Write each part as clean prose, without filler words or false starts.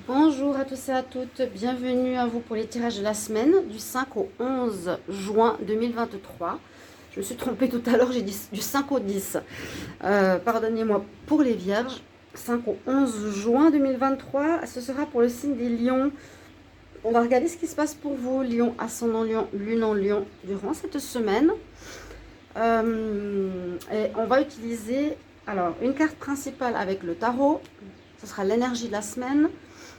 Bonjour à tous et à toutes, bienvenue à vous pour les tirages de la semaine du 5 au 11 juin 2023. Je me suis trompée tout à l'heure, j'ai dit du 5 au 10. Pardonnez-moi pour les vierges. 5 au 11 juin 2023, ce sera pour le signe des lions. On va regarder ce qui se passe pour vous, lion, ascendant lion, lune en lion, durant cette semaine. Et on va utiliser alors une carte principale avec le tarot. Ce sera l'énergie de la semaine.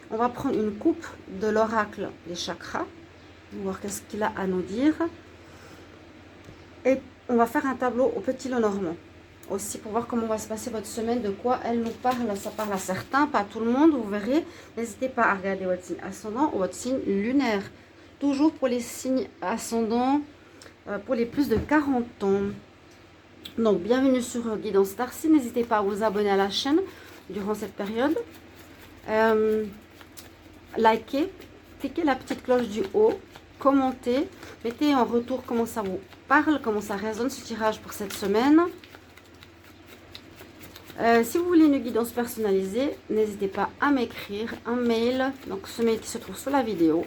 On va prendre une coupe de l'oracle des chakras, voir qu'est-ce qu'il a à nous dire. Et on va faire un tableau au petit Lenormand aussi pour voir comment va se passer votre semaine, de quoi elle nous parle. Ça parle à certains, pas à tout le monde, vous verrez. N'hésitez pas à regarder votre signe ascendant ou votre signe lunaire. Toujours pour les signes ascendants, pour les plus de 40 ans. Donc, bienvenue sur Guidance Starcy. N'hésitez pas à vous abonner à la chaîne durant cette période. Likez, cliquez la petite cloche du haut, commentez, mettez en retour comment ça vous parle, comment ça résonne ce tirage pour cette semaine. Si vous voulez une guidance personnalisée, n'hésitez pas à m'écrire un mail, donc ce mail qui se trouve sous la vidéo.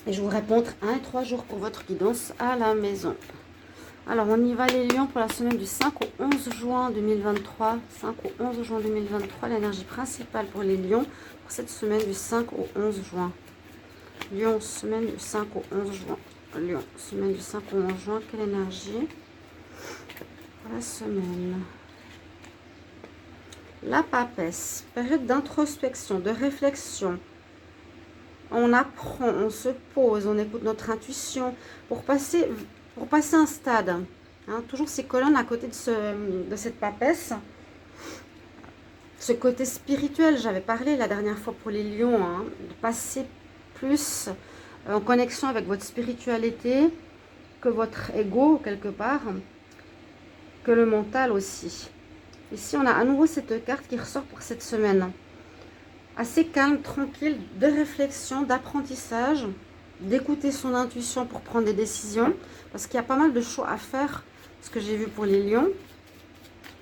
Et je vous répondrai 1 et 3 jours pour votre guidance à la maison. Alors, on y va les lions pour la semaine du 5 au 11 juin 2023. 5 au 11 juin 2023, l'énergie principale pour les lions pour cette semaine du 5 au 11 juin. Lion, semaine du 5 au 11 juin. Lion, semaine du 5 au 11 juin, quelle énergie pour la semaine? La papesse, période d'introspection, de réflexion. On apprend, on se pose, on écoute notre intuition pour passer un stade. Hein, toujours ces colonnes à côté de cette papesse. Ce côté spirituel, j'avais parlé la dernière fois pour les lions, hein, de passer plus en connexion avec votre spiritualité que votre ego quelque part, que le mental aussi. Ici, on a à nouveau cette carte qui ressort pour cette semaine. Assez calme, tranquille, de réflexion, d'apprentissage, d'écouter son intuition pour prendre des décisions, parce qu'il y a pas mal de choix à faire, ce que j'ai vu pour les lions,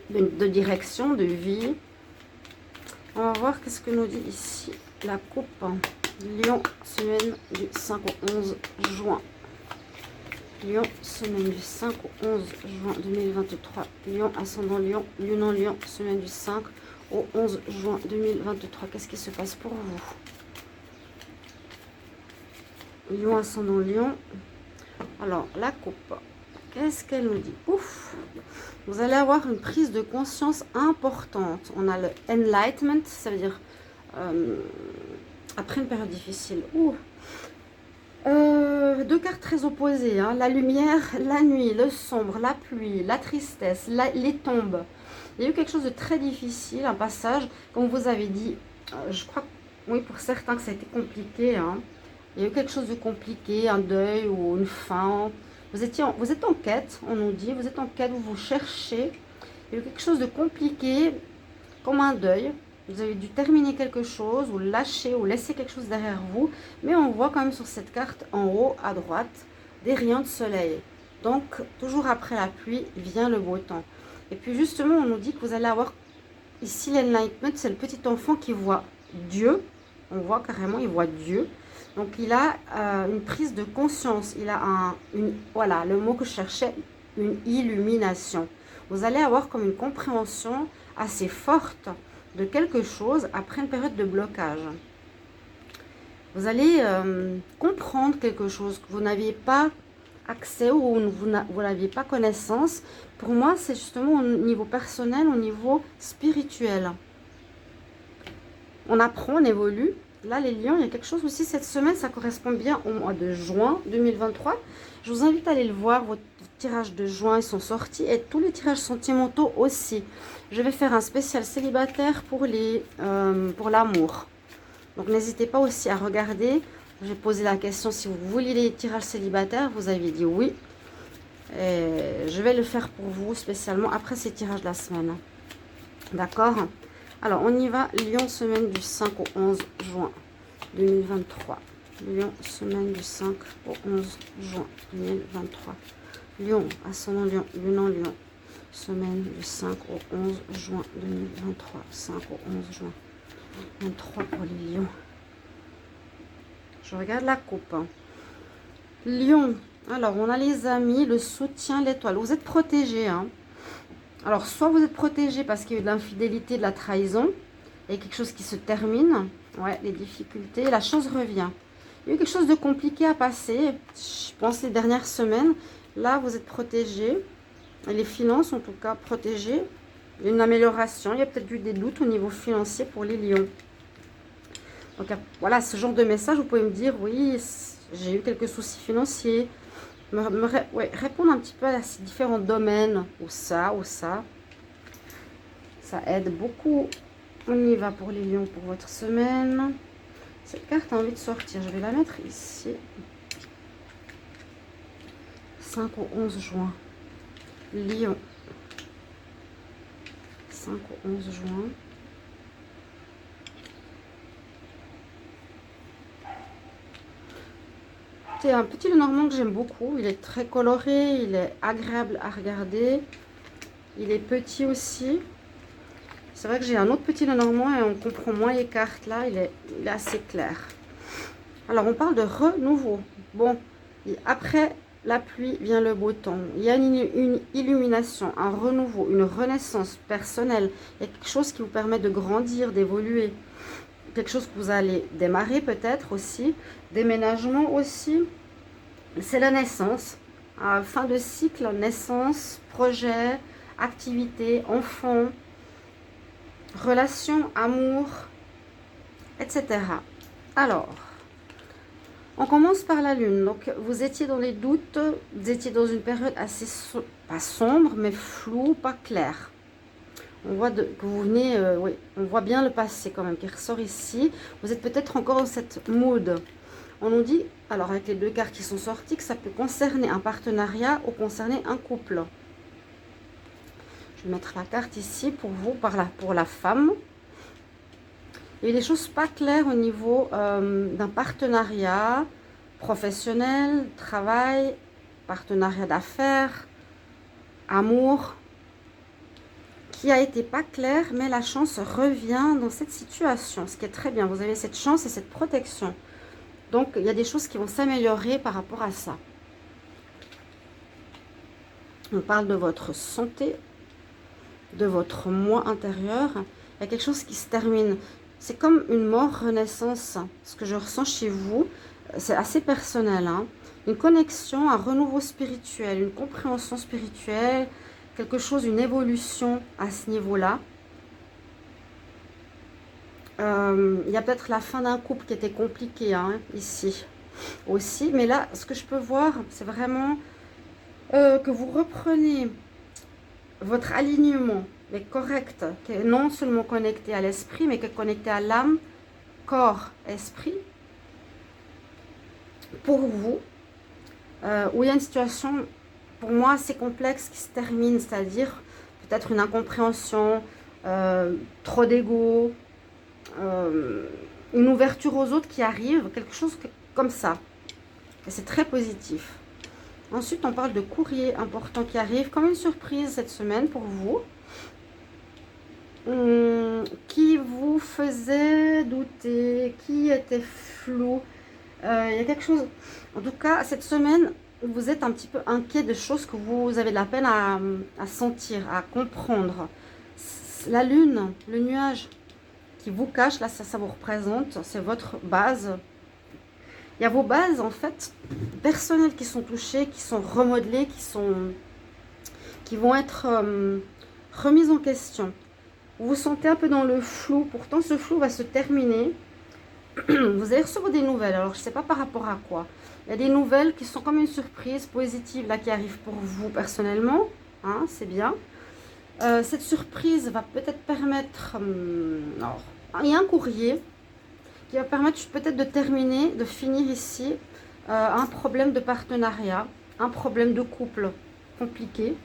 de direction, de vie. On va voir qu'est-ce que nous dit ici la coupe. Lion, semaine du 5 au 11 juin. Lion, semaine du 5 au 11 juin 2023. Lion, ascendant Lion, lune en Lion, semaine du 5 au 11 juin 2023. Qu'est-ce qui se passe pour vous? Lion, ascendant Lion. Alors, la coupe, qu'est-ce qu'elle nous dit? Ouf! Vous allez avoir une prise de conscience importante. On a le enlightenment, ça veut dire après une période difficile. Deux cartes très opposées, hein. La lumière, la nuit, le sombre, la pluie, la tristesse, les tombes. Il y a eu quelque chose de très difficile, un passage, comme vous avez dit, je crois, oui, pour certains que ça a été compliqué, hein. Il y a eu quelque chose de compliqué, un deuil ou une fin. Vous êtes en quête, on nous dit, vous êtes en quête, vous cherchez. Il y a eu quelque chose de compliqué, comme un deuil. Vous avez dû terminer quelque chose, ou lâcher, ou laisser quelque chose derrière vous. Mais on voit quand même sur cette carte, en haut, à droite, des rayons de soleil. Donc, toujours après la pluie, vient le beau temps. Et puis justement, on nous dit que vous allez avoir, ici l'enlightenment, c'est le petit enfant qui voit Dieu. On voit carrément, il voit Dieu. Donc, il a une prise de conscience. Il a voilà, le mot que je cherchais, une illumination. Vous allez avoir comme une compréhension assez forte de quelque chose après une période de blocage. Vous allez comprendre quelque chose que vous n'aviez pas accès ou vous n'aviez pas connaissance. Pour moi, c'est justement au niveau personnel, au niveau spirituel. On apprend, on évolue. Là, les lions, il y a quelque chose aussi cette semaine, ça correspond bien au mois de juin 2023. Je vous invite à aller le voir, vos tirages de juin, ils sont sortis, et tous les tirages sentimentaux aussi. Je vais faire un spécial célibataire pour l'amour. Donc, n'hésitez pas aussi à regarder. J'ai posé la question si vous vouliez les tirages célibataires, vous avez dit oui. Et je vais le faire pour vous spécialement après ces tirages de la semaine. D'accord ? Alors, on y va. Lion, semaine du 5 au 11 juin 2023. Lion, semaine du 5 au 11 juin 2023. Lion, ascendant Lion, lune en Lion. Semaine du 5 au 11 juin 2023. 5 au 11 juin. 23 pour les lions. Je regarde la coupe. Lion. Alors, on a les amis, le soutien, l'étoile. Vous êtes protégé. Hein. Alors, soit vous êtes protégé parce qu'il y a eu de l'infidélité, de la trahison. Il y a quelque chose qui se termine. Ouais, les difficultés. La chance revient. Il y a eu quelque chose de compliqué à passer. Je pense les dernières semaines. Là, vous êtes protégé. Et les finances, en tout cas, protégées. Il y a une amélioration. Il y a peut-être eu des doutes au niveau financier pour les lions. Donc, voilà, ce genre de message, vous pouvez me dire, oui, j'ai eu quelques soucis financiers. Ouais, répondre un petit peu à ces différents domaines, ou ça. Ça aide beaucoup. On y va pour les lions pour votre semaine. Cette carte a envie de sortir. Je vais la mettre ici. 5 au 11 juin. Lion. 5 au 11 juin. C'est un petit Lenormand que j'aime beaucoup. Il est très coloré, il est agréable à regarder. Il est petit aussi. C'est vrai que j'ai un autre petit Lenormand et on comprend moins les cartes là. Il est assez clair. Alors on parle de renouveau. Bon, et après la pluie vient le beau temps. Il y a une illumination, un renouveau, une renaissance personnelle. Il y a quelque chose qui vous permet de grandir, d'évoluer. Quelque chose que vous allez démarrer peut-être aussi, déménagement aussi, c'est la naissance, fin de cycle, naissance, projet, activité, enfant, relation, amour, etc. Alors, on commence par la lune. Donc, vous étiez dans les doutes, vous étiez dans une période assez, pas sombre, mais floue, pas claire. On voit que vous venez, oui, on voit bien le passé quand même qui ressort ici. Vous êtes peut-être encore dans cette mood. On nous dit, alors avec les deux cartes qui sont sorties, que ça peut concerner un partenariat ou concerner un couple. Je vais mettre la carte ici pour vous, pour la femme. Il y a des choses pas claires au niveau d'un partenariat professionnel, travail, partenariat d'affaires, amour, qui a été pas clair, mais la chance revient dans cette situation, ce qui est très bien. Vous avez cette chance et cette protection. Donc, il y a des choses qui vont s'améliorer par rapport à ça. On parle de votre santé, de votre moi intérieur. Il y a quelque chose qui se termine. C'est comme une mort-renaissance. Ce que je ressens chez vous, c'est assez personnel. Hein. Une connexion, un renouveau spirituel, une compréhension spirituelle, quelque chose, une évolution à ce niveau-là. Il y a peut-être la fin d'un couple qui était compliqué hein, ici aussi. Mais là, ce que je peux voir, c'est vraiment que vous reprenez votre alignement, mais correct, qui est non seulement connecté à l'esprit, mais qui est connecté à l'âme, corps, esprit, pour vous, où il y a une situation, pour moi, assez complexe qui se termine, c'est-à-dire peut-être une incompréhension, trop d'ego, une ouverture aux autres qui arrive, quelque chose comme ça. Et c'est très positif. Ensuite, on parle de courrier important qui arrive, comme une surprise cette semaine pour vous, qui vous faisait douter, qui était flou. Il y a quelque chose, en tout cas, cette semaine, vous êtes un petit peu inquiet de choses que vous avez de la peine à sentir, à comprendre. La lune, le nuage qui vous cache, là, ça vous représente, c'est votre base. Il y a vos bases, en fait, personnelles qui sont touchées, qui sont remodelées, qui vont être remises en question. Vous vous sentez un peu dans le flou, pourtant ce flou va se terminer. Vous allez recevoir des nouvelles, alors je ne sais pas par rapport à quoi. Il y a des nouvelles qui sont comme une surprise positive, là, qui arrive pour vous personnellement, hein, c'est bien. Cette surprise va peut-être permettre... alors, il y a un courrier qui va permettre peut-être de terminer, de finir ici un problème de partenariat, un problème de couple compliqué.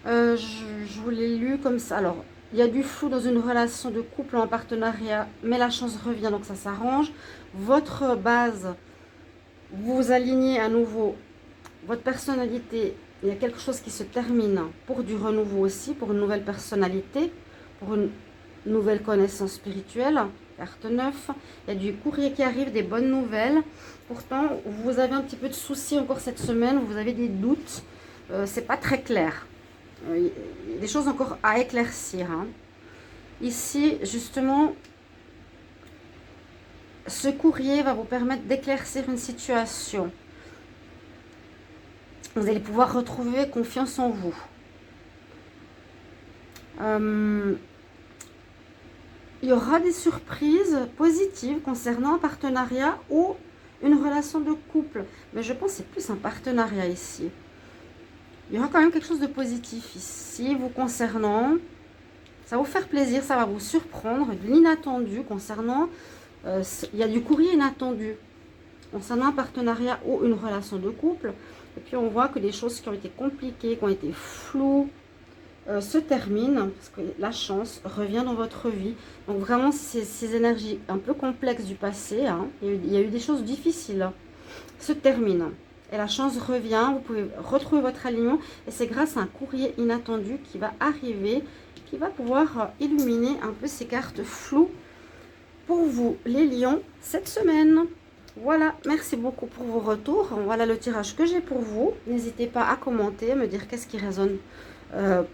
Je vous l'ai lu comme ça. Alors, il y a du flou dans une relation de couple en partenariat, mais la chance revient, donc ça s'arrange. Votre base, vous vous alignez à nouveau. Votre personnalité, il y a quelque chose qui se termine pour du renouveau aussi, pour une nouvelle personnalité, pour nouvelles connaissances spirituelles, carte 9. Il y a du courrier qui arrive, des bonnes nouvelles. Pourtant, vous avez un petit peu de soucis encore cette semaine, vous avez des doutes. C'est pas très clair. Il y a des choses encore à éclaircir. Hein. Ici, justement, ce courrier va vous permettre d'éclaircir une situation. Vous allez pouvoir retrouver confiance en vous. Il y aura des surprises positives concernant un partenariat ou une relation de couple. Mais je pense que c'est plus un partenariat ici. Il y aura quand même quelque chose de positif ici vous concernant. Ça va vous faire plaisir, ça va vous surprendre. De l'inattendu concernant... il y a du courrier inattendu concernant un partenariat ou une relation de couple. Et puis on voit que les choses qui ont été compliquées, qui ont été floues, se terminent. Parce que la chance revient dans votre vie. Donc vraiment, ces énergies un peu complexes du passé, hein, il y a eu des choses difficiles, hein, se terminent. Et la chance revient, vous pouvez retrouver votre alignement. Et c'est grâce à un courrier inattendu qui va arriver, qui va pouvoir illuminer un peu ces cartes floues pour vous, les lions, cette semaine. Voilà, merci beaucoup pour vos retours. Voilà le tirage que j'ai pour vous. N'hésitez pas à commenter, à me dire qu'est-ce qui résonne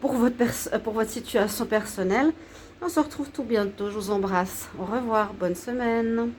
pour votre situation personnelle. On se retrouve tout bientôt. Je vous embrasse. Au revoir. Bonne semaine.